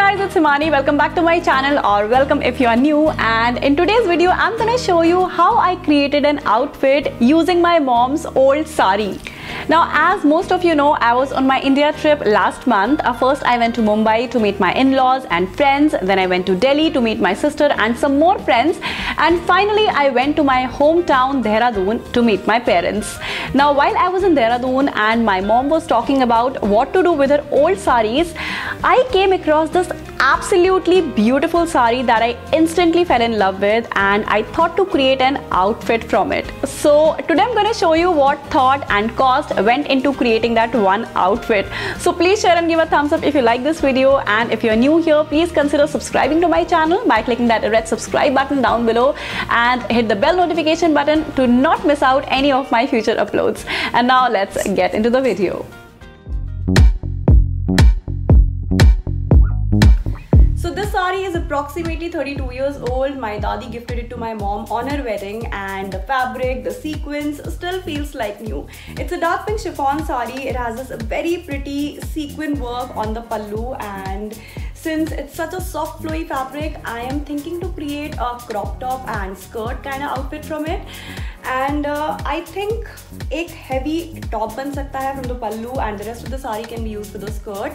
guys, it's Himani. Welcome back to my channel, or welcome if you are new. And in today's video, I'm gonna show you how I created an outfit using my mom's old sari. Now, as most of you know, I was on my India trip last month. First, I went to Mumbai to meet my in-laws and friends. Then I went to Delhi to meet my sister and some more friends. And finally, I went to my hometown, Dehradun, to meet my parents. Now, while I was in Dehradun and my mom was talking about what to do with her old saris, I came across this absolutely beautiful sari that I instantly fell in love with, and I thought to create an outfit from it. So today I'm going to show you what thought and cost went into creating that one outfit. So please share and give a thumbs up if you like this video, and if you're new here, please consider subscribing to my channel by clicking that red subscribe button down below and hit the bell notification button to not miss out any of my future uploads. And now let's get into the video. So this sari is approximately 32 years old. My dadi gifted it to my mom on her wedding, and the fabric, the sequins still feels like new. It's a dark pink chiffon sari. It has this very pretty sequin work on the pallu, and since it's such a soft flowy fabric, I am thinking to create a crop top and skirt kind of outfit from it. And I think एक heavy top बन सकता है from the pallu, and the rest of the sari can be used for the skirt.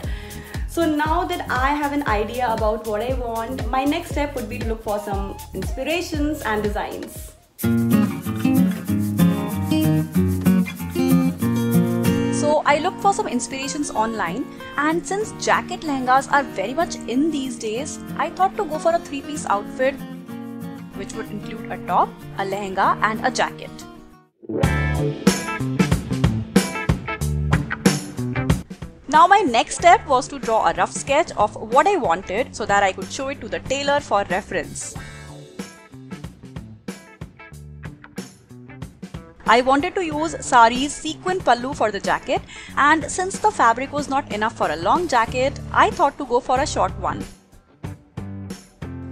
So now that I have an idea about what I want, my next step would be to look for some inspirations and designs. So I looked for some inspirations online, and since jacket lehengas are very much in these days, I thought to go for a three-piece outfit which would include a top, a lehenga and a jacket. Now my next step was to draw a rough sketch of what I wanted so that I could show it to the tailor for reference. I wanted to use sari's sequin pallu for the jacket, and since the fabric was not enough for a long jacket, I thought to go for a short one.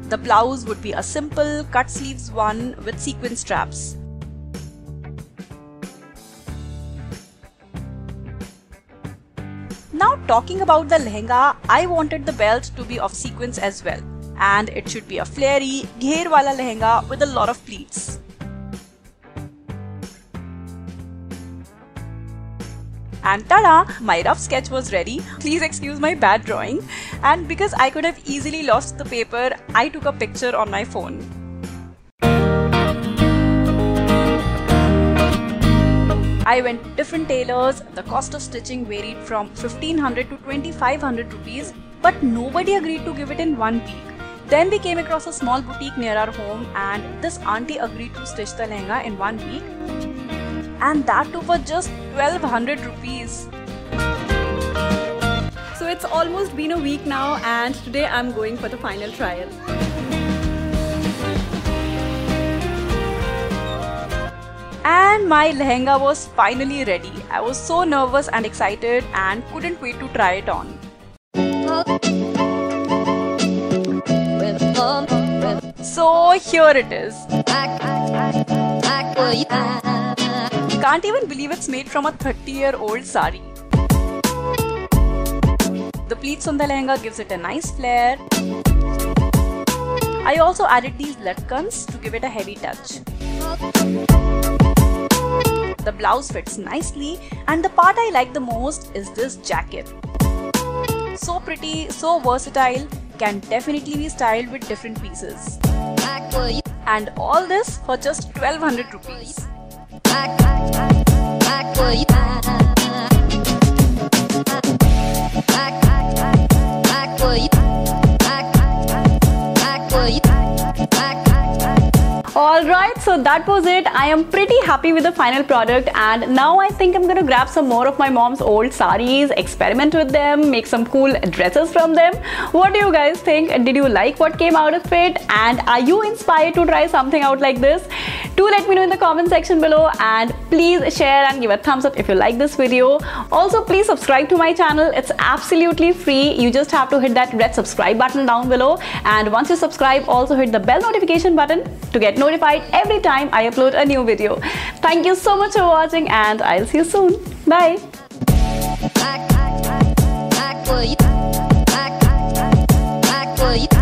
The blouse would be a simple cut sleeves one with sequin straps. Now talking about the lehenga, I wanted the belt to be of sequins as well, and it should be a flary, gher wala lehenga with a lot of pleats. And tada! My rough sketch was ready. Please excuse my bad drawing, and because I could have easily lost the paper, I took a picture on my phone. I went to different tailors. The cost of stitching varied from 1500 to 2500 rupees, but nobody agreed to give it in 1 week. Then we came across a small boutique near our home, and this auntie agreed to stitch the lehenga in 1 week, and that too for just 1200 rupees. So it's almost been a week now, and today I'm going for the final trial. And my lehenga was finally ready. I was so nervous and excited and couldn't wait to try it on. So here it is. Can't even believe it's made from a 30-year-old sari. The pleats on the lehenga gives it a nice flare. I also added these latkans to give it a heavy touch. The blouse fits nicely, and the part I like the most is this jacket. So pretty, so versatile, can definitely be styled with different pieces. And all this for just 1200 rupees. Alright, so that was it. I am pretty happy with the final product, and now I think I'm gonna grab some more of my mom's old saris, experiment with them, make some cool dresses from them. What do you guys think? Did you like what came out of it? And are you inspired to try something out like this? Do let me know in the comment section below, and please share and give a thumbs up if you like this video. Also, please subscribe to my channel. It's absolutely free. You just have to hit that red subscribe button down below, and once you subscribe, also hit the bell notification button to get notified every time I upload a new video. Thank you so much for watching, and I'll see you soon. Bye. what you